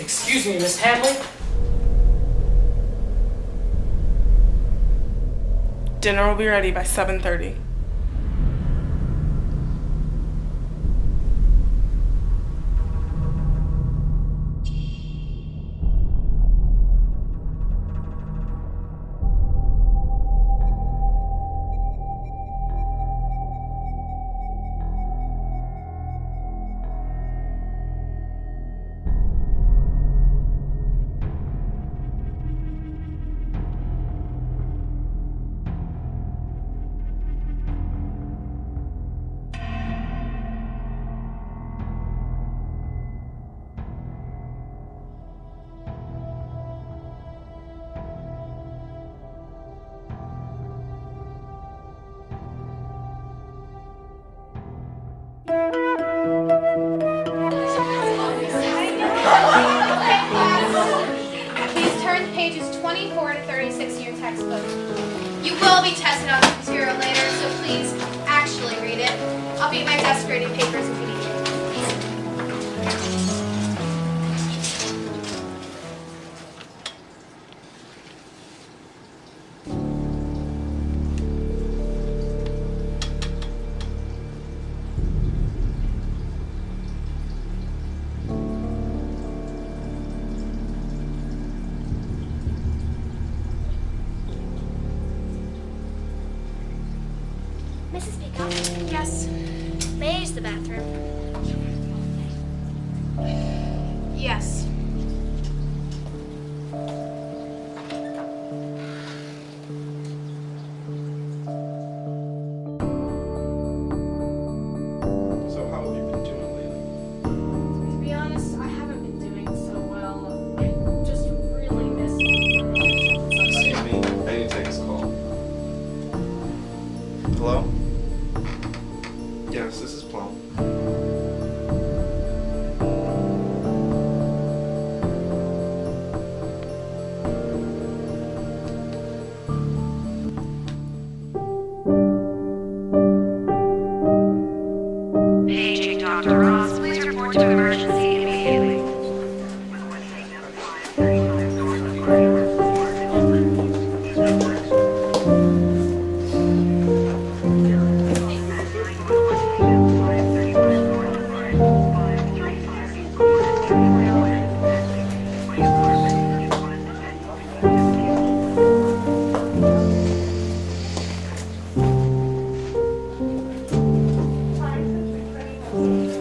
Excuse me, Miss Hanley? Dinner will be ready by 7:30. Please turn to pages 24 to 36 in your textbook. You will be tested on this material later, so please actually read it. I'll be at my desk grading papers if you need it. Mrs. Peacock, Yes. may I use the bathroom? Yes. So how have you been doing lately? To be honest, I haven't been doing so well. I just really miss Excuse me, I need to take this call. Hello? Yes, this is Plum. Paging Dr. Ross, please report to emergency immediately.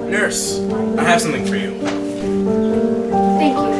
Nurse, I have something for you. Thank you.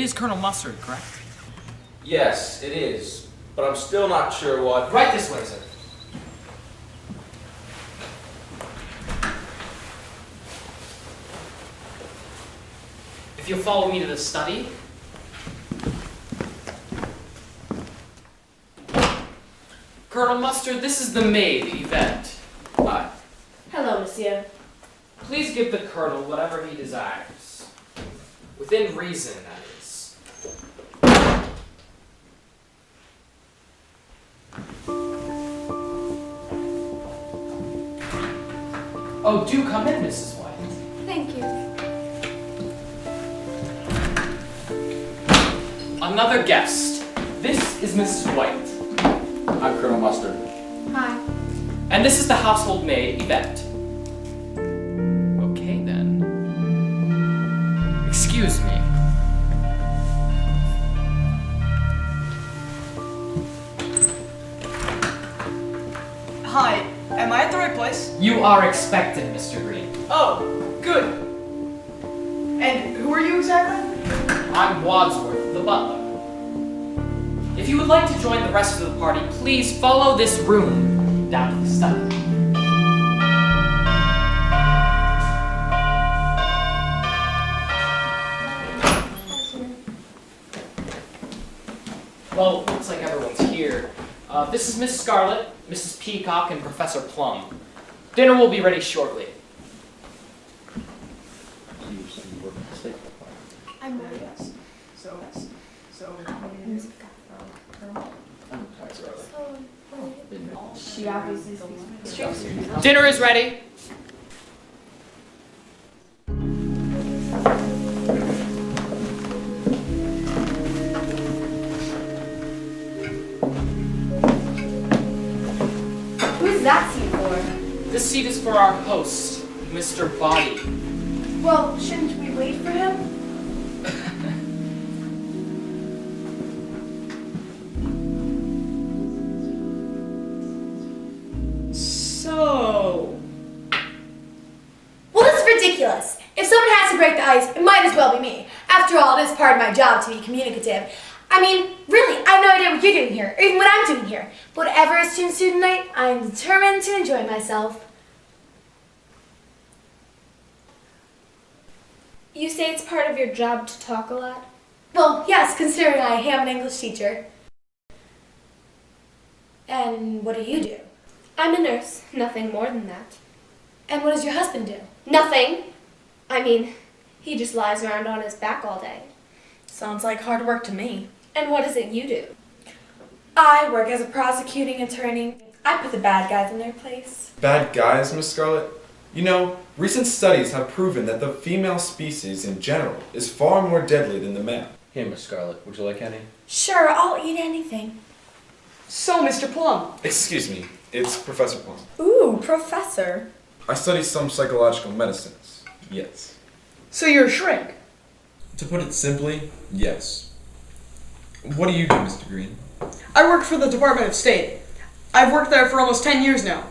is Colonel Mustard, correct? Yes, it is. But I'm still not sure what... Right this way, sir. If you'll follow me to the study. Colonel Mustard, this is the maid, Yvette. Hi. Hello, monsieur. Please give the Colonel whatever he desires. Within reason, that is. Oh, do come in, Mrs. White. Thank you. Another guest. This is Mrs. White. I'm Colonel Mustard. Hi. And this is the household maid, Yvette. Okay, then. Excuse me. Hi, am I at the right place? You are expected, Mr. Green. Oh, good. And who are you exactly? I'm Wadsworth, the butler. If you would like to join the rest of the party, please follow this room down to the study. Well, looks like everyone's here. This is Miss Scarlet, Mrs. Peacock, and Professor Plum. Dinner will be ready shortly. I'm ready. So. She obviously speaks. Dinner is ready. Who's that seat for? This seat is for our host, Mr. Body. Well, shouldn't we wait for him? So. Well, this is ridiculous. If someone has to break the ice, it might as well be me. After all, it is part of my job to be communicative. I mean, really, I have no idea what you're doing here, or even what I'm doing here. But whatever is to ensue tonight, I am determined to enjoy myself. You say it's part of your job to talk a lot? Well, yes, considering I am an English teacher. And what do you do? I'm a nurse, nothing more than that. And what does your husband do? Nothing. I mean, he just lies around on his back all day. Sounds like hard work to me. And what is it you do? I work as a prosecuting attorney. I put the bad guys in their place. Bad guys, Miss Scarlet? You know, recent studies have proven that the female species in general is far more deadly than the male. Here, Miss Scarlet. Would you like any? Sure, I'll eat anything. So, Mr. Plum. Excuse me, it's Professor Plum. Ooh, professor. I study some psychological medicines. Yes. So you're a shrink. To put it simply, yes. What do you do, Mr. Green? I work for the Department of State. I've worked there for almost 10 years now.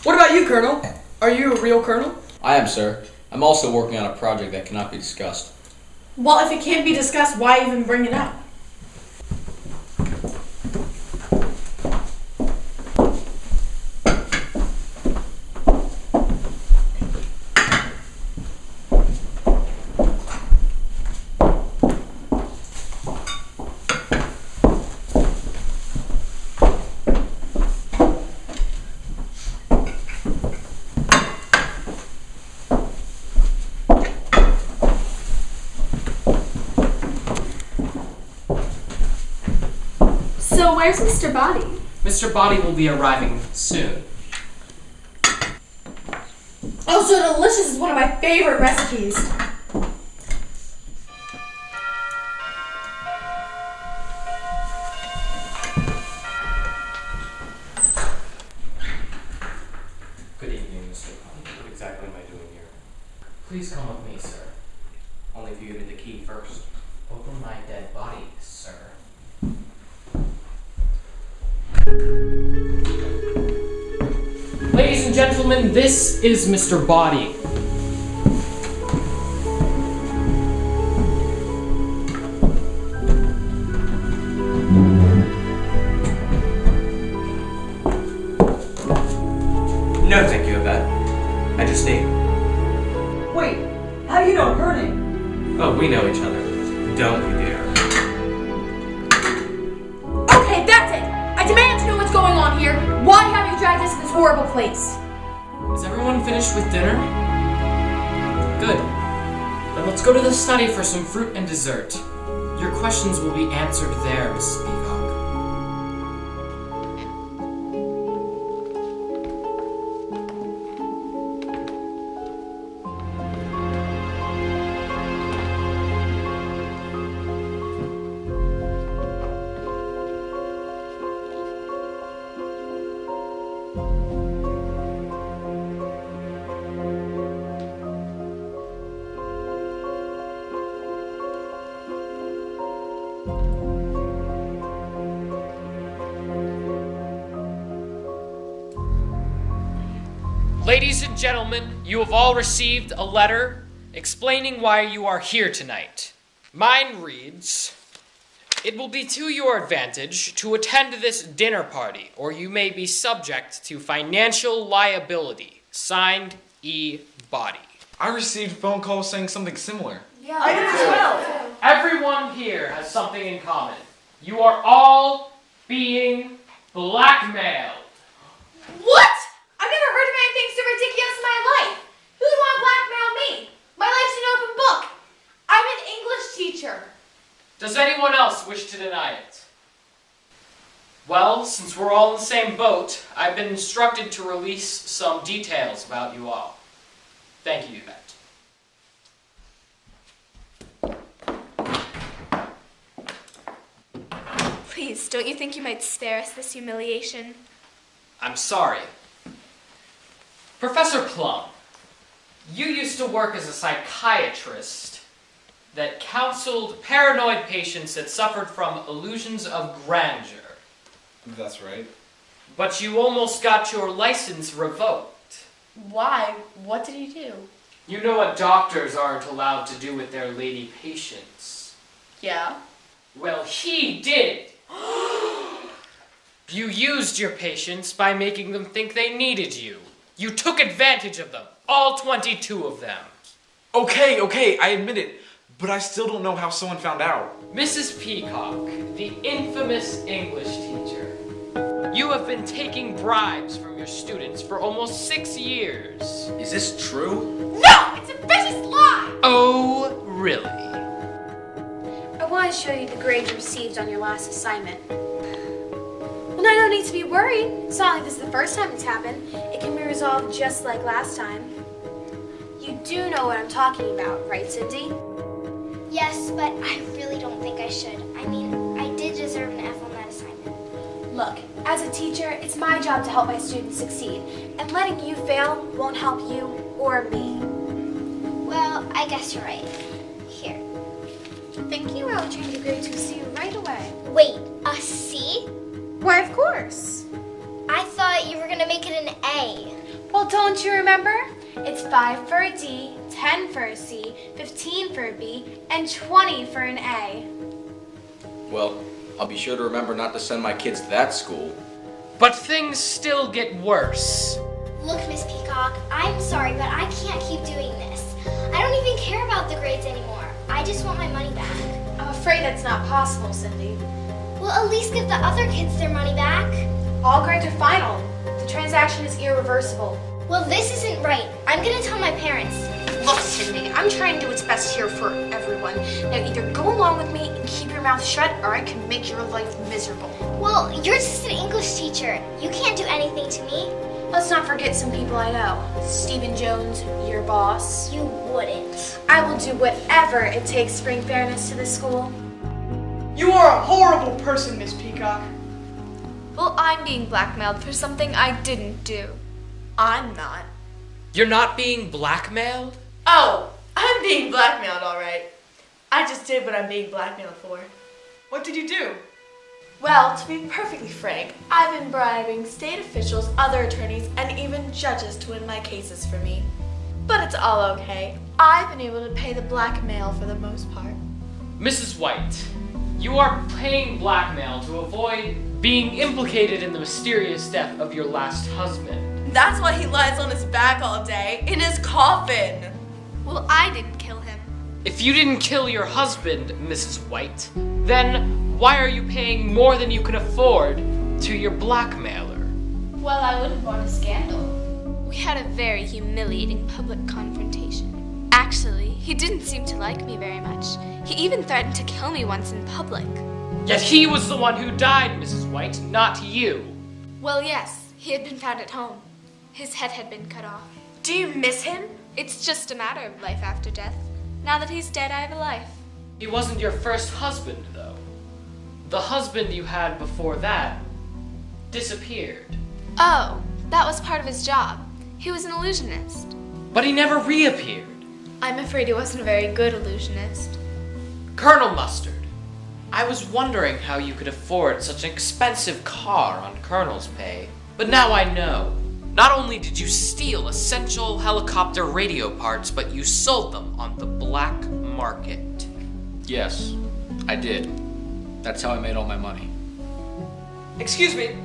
What about you, Colonel? Are you a real colonel? I am, sir. I'm also working on a project that cannot be discussed. Well, if it can't be discussed, why even bring it up? So where's Mr. Body? Mr. Body will be arriving soon. Oh, so delicious is one of my favorite recipes. Good evening, Mr. Body. What exactly am I doing here? Please come with me, sir. Only if you give me the key first. Open my dead body, sir. Ladies and gentlemen, this is Mr. Body. manager's name. Wait, how do you know her name? Oh, we know each other. Don't we, dear? Okay, that's it. I demand to know what's going on here. Why have you dragged us to this horrible place? Is everyone finished with dinner? Good. Then let's go to the study for some fruit and dessert. Your questions will be answered there, Mrs. Peacock. Ladies and gentlemen, you have all received a letter explaining why you are here tonight. Mine reads, "It will be to your advantage to attend this dinner party, or you may be subject to financial liability. Signed, E. Body." I received phone calls saying something similar. Yeah. I did as well. Everyone here has something in common. You are all being blackmailed. What? I've never heard of anything so ridiculous in my life. Who would want to blackmail me? My life's an open book. I'm an English teacher. Does anyone else wish to deny it? Well, since we're all in the same boat, I've been instructed to release some details about you all. Thank you, Yvette. Please, don't you think you might spare us this humiliation? I'm sorry. Professor Plum, you used to work as a psychiatrist that counseled paranoid patients that suffered from illusions of grandeur. That's right. But you almost got your license revoked. Why? What did he do? You know what doctors aren't allowed to do with their lady patients. Yeah. Well, he did. You used your patients by making them think they needed you. You took advantage of them, all 22 of them. Okay, I admit it, but I still don't know how someone found out. Mrs. Peacock, the infamous English teacher, you have been taking bribes from your students for almost 6 years. Is this true? No! It's a vicious lie! Oh, really? I want to show you the grade you received on your last assignment. Well, now no need to be worried. It's not like this is the first time it's happened. It can be resolved just like last time. You do know what I'm talking about, right, Cindy? Yes, but I really don't think I should. I mean, I did deserve an F on that assignment. Look, as a teacher, it's my job to help my students succeed, and letting you fail won't help you or me. Well, I guess you're right. Here. Thank you. I will change your grade to a C right away. Wait, a C? Why, of course. I thought you were gonna make it an A. Well, don't you remember? It's 5 for a D, 10 for a C, 15 for a B, and 20 for an A. Well, I'll be sure to remember not to send my kids to that school. But things still get worse. Look, Miss Peacock, I'm sorry, but I can't keep doing this. I don't even care about the grades anymore. I just want my money back. I'm afraid that's not possible, Cindy. Well, at least give the other kids their money back. All grades are final. The transaction is irreversible. Well, this isn't right. I'm gonna tell my parents. Look, Cindy, I'm trying to do what's best here for everyone. Now either go along with me and keep your mouth shut, or I can make your life miserable. Well, you're just an English teacher. You can't do anything to me. Let's not forget some people I know. Stephen Jones, your boss. You wouldn't. I will do whatever it takes to bring fairness to this school. You are a horrible person, Miss Peacock. Well, I'm being blackmailed for something I didn't do. I'm not. You're not being blackmailed? Oh, I'm being blackmailed, all right. I just did what I'm being blackmailed for. What did you do? Well, to be perfectly frank, I've been bribing state officials, other attorneys, and even judges to win my cases for me. But it's all okay. I've been able to pay the blackmail for the most part. Mrs. White, you are paying blackmail to avoid being implicated in the mysterious death of your last husband. That's why he lies on his back all day, in his coffin. Well, I didn't kill him. If you didn't kill your husband, Mrs. White, then why are you paying more than you can afford to your blackmailer? Well, I wouldn't want a scandal. We had a very humiliating public confrontation. Actually, he didn't seem to like me very much. He even threatened to kill me once in public. Yet he was the one who died, Mrs. White, not you. Well, yes, he had been found at home. His head had been cut off. Do you miss him? It's just a matter of life after death. Now that he's dead, I have a life. He wasn't your first husband, though. The husband you had before that disappeared. Oh, that was part of his job. He was an illusionist. But he never reappeared. I'm afraid he wasn't a very good illusionist. Colonel Mustard, I was wondering how you could afford such an expensive car on Colonel's pay, but now I know. Not only did you steal essential helicopter radio parts, but you sold them on the black market. Yes, I did. That's how I made all my money. Excuse me,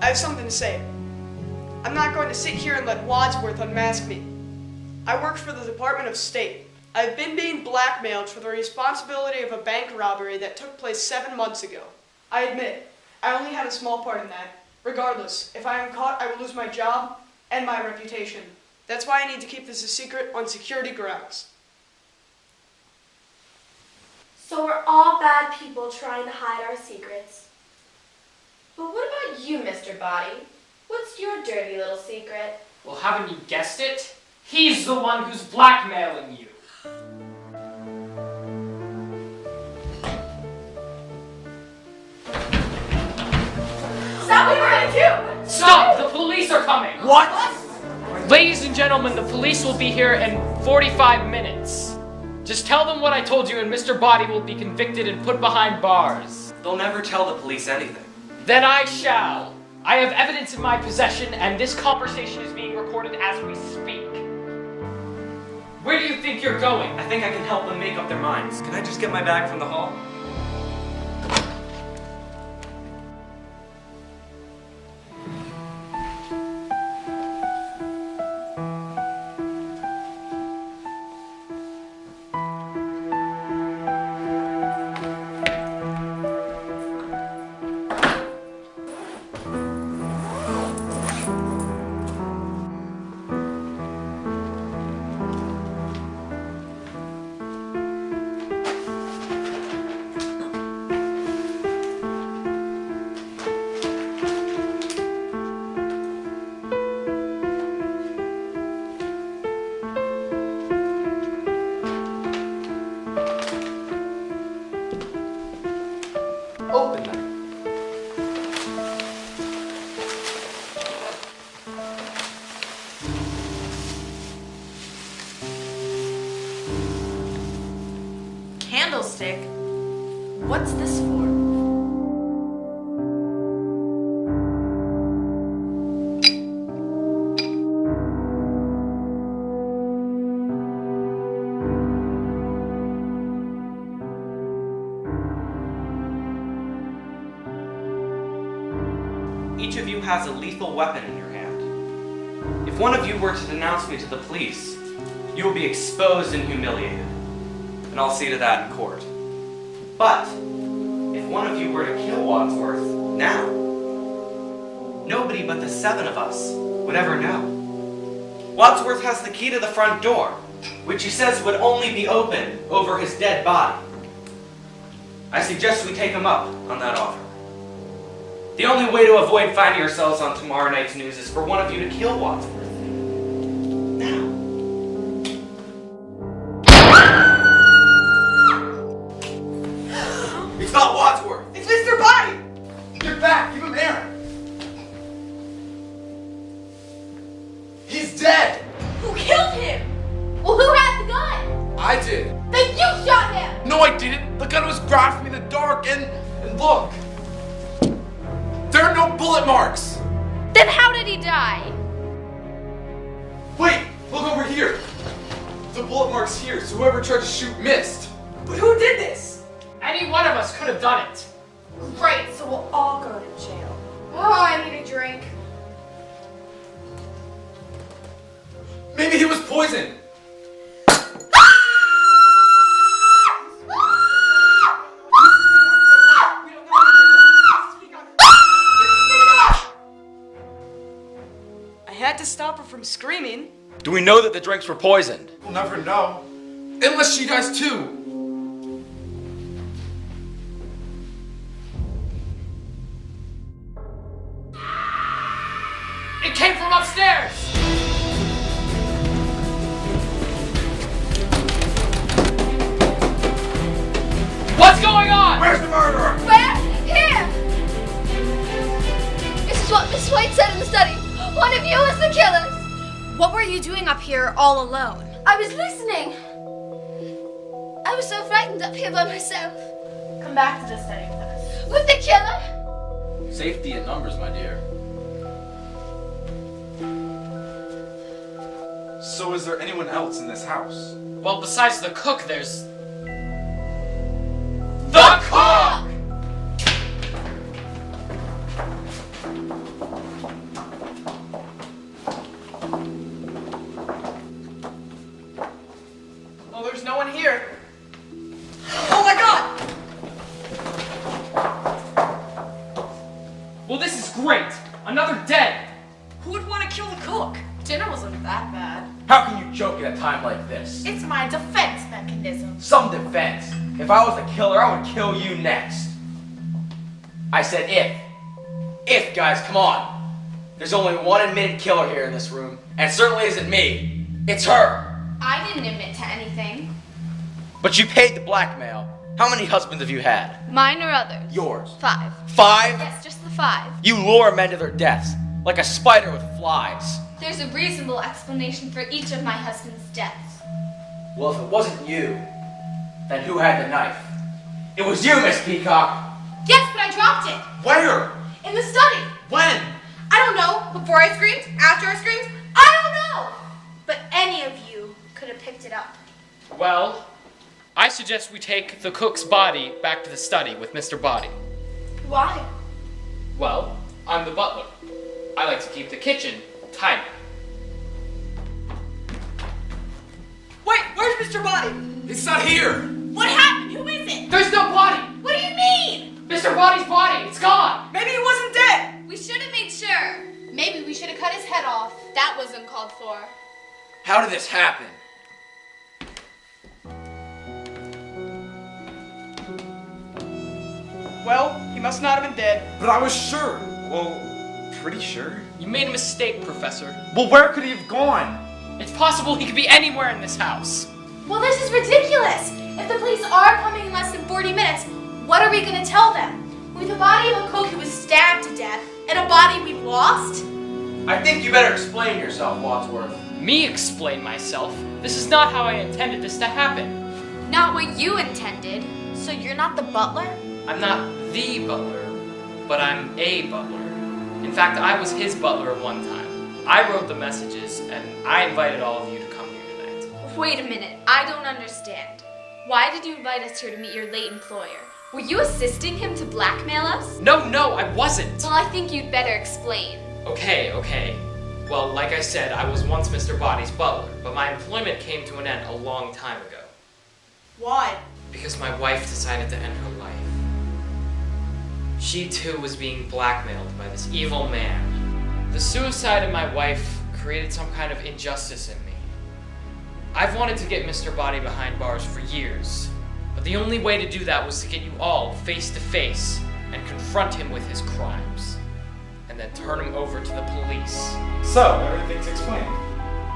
I have something to say. I'm not going to sit here and let Wadsworth unmask me. I work for the Department of State. I've been being blackmailed for the responsibility of a bank robbery that took place 7 months ago. I admit, I only had a small part in that. Regardless, if I am caught, I will lose my job and my reputation. That's why I need to keep this a secret on security grounds. So we're all bad people trying to hide our secrets. But what about you, Mr. Body? What's your dirty little secret? Well, haven't you guessed it? He's the one who's blackmailing you. Stop what we're gonna do! Stop! The police are coming! What? Ladies and gentlemen, the police will be here in 45 minutes. Just tell them what I told you and Mr. Body will be convicted and put behind bars. They'll never tell the police anything. Then I shall. I have evidence in my possession and this conversation is being recorded as we speak. Where do you think you're going? I think I can help them make up their minds. Can I just get my bag from the hall? Open them. Candlestick? What's this for? Each of you has a lethal weapon in your hand. If one of you were to denounce me to the police, you will be exposed and humiliated. And I'll see to that in court. But, if one of you were to kill Wadsworth now, nobody but the 7 of us would ever know. Wadsworth has the key to the front door, which he says would only be open over his dead body. I suggest we take him up on that offer. The only way to avoid finding ourselves on tomorrow night's news is for one of you to kill Wadsworth. Now. It's not Wadsworth! It's Mr. Body! Get back! Give him air! He's dead! Who killed him? Well, who had the gun? I did. Then you shot him! No, I didn't. The gun was grasped me in the dark and look. There are no bullet marks. Then how did he die? Wait, look over here. The bullet mark's here, so whoever tried to shoot missed. But who did this? Any one of us could have done it. Great, so we'll all go to jail. Oh, I need a drink. Maybe he was poisoned. I had to stop her from screaming. Do we know that the drinks were poisoned? We'll never know. Unless she does too. It came from upstairs! What's going on? Where's the murderer? Where? Here! This is what Miss White said in the study. One of you is the killers. What were you doing up here all alone? I was listening. I was so frightened up here by myself. Come back to the study with us. With the killer? Safety in numbers, my dear. So is there anyone else in this house? Well, besides the cook, there's... The cook! Oh, there's no one here. Oh my God! Well, this is great! Another dead! Who would want to kill the cook? Dinner wasn't that bad. How can you joke at a time like this? It's my defense mechanism. Some defense. If I was the killer, I would kill you next. I said if. If, guys, come on. There's only one admitted killer here in this room, and it certainly isn't me. It's her. I didn't admit to anything. But you paid the blackmail. How many husbands have you had? Mine or others? Yours. 5. 5? Yes, just the 5. You lure men to their deaths, like a spider with flies. There's a reasonable explanation for each of my husband's deaths. Well, if it wasn't you, then who had the knife? It was you, Miss Peacock. Yes, but I dropped it. Where? In the study. When? I don't know. Before I screamed? After I screamed? I don't know. But any of you could have picked it up. Well, I suggest we take the cook's body back to the study with Mr. Body. Why? Well, I'm the butler. I like to keep the kitchen tidy. Wait, where's Mr. Body? It's not here. What happened? Who is it? There's no body! What do you mean? Mr. Body's body, it's gone! Maybe he wasn't dead. We should have made sure. Maybe we should have cut his head off. That wasn't called for. How did this happen? Well, he must not have been dead. But I was sure. Well, pretty sure. You made a mistake, Professor. Well, where could he have gone? It's possible he could be anywhere in this house. Well, this is ridiculous. If the police are coming in less than 40 minutes, what are we going to tell them? We have a body of a cook who was stabbed to death and a body we've lost? I think you better explain yourself, Wadsworth. Me explain myself? This is not how I intended this to happen. Not what you intended. So you're not the butler? I'm not the butler, but I'm a butler. In fact, I was his butler at one time. I wrote the messages, and I invited all of you to come here tonight. Wait a minute. I don't understand. Why did you invite us here to meet your late employer? Were you assisting him to blackmail us? No, I wasn't. Well, I think you'd better explain. Okay. Well, like I said, I was once Mr. Body's butler, but my employment came to an end a long time ago. Why? Because my wife decided to end her life. She too was being blackmailed by this evil man. The suicide of my wife created some kind of injustice in me. I've wanted to get Mr. Body behind bars for years, but the only way to do that was to get you all face to face and confront him with his crimes, and then turn him over to the police. So, everything's explained.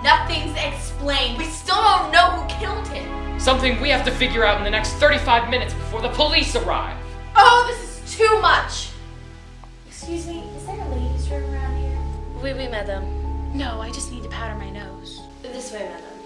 Nothing's explained. We still don't know who killed him. Something we have to figure out in the next 35 minutes before the police arrive. Oh, this is too much. Excuse me, is there a ladies' room around here? Oui, madame. No, I just need to powder my nose. This way, madame.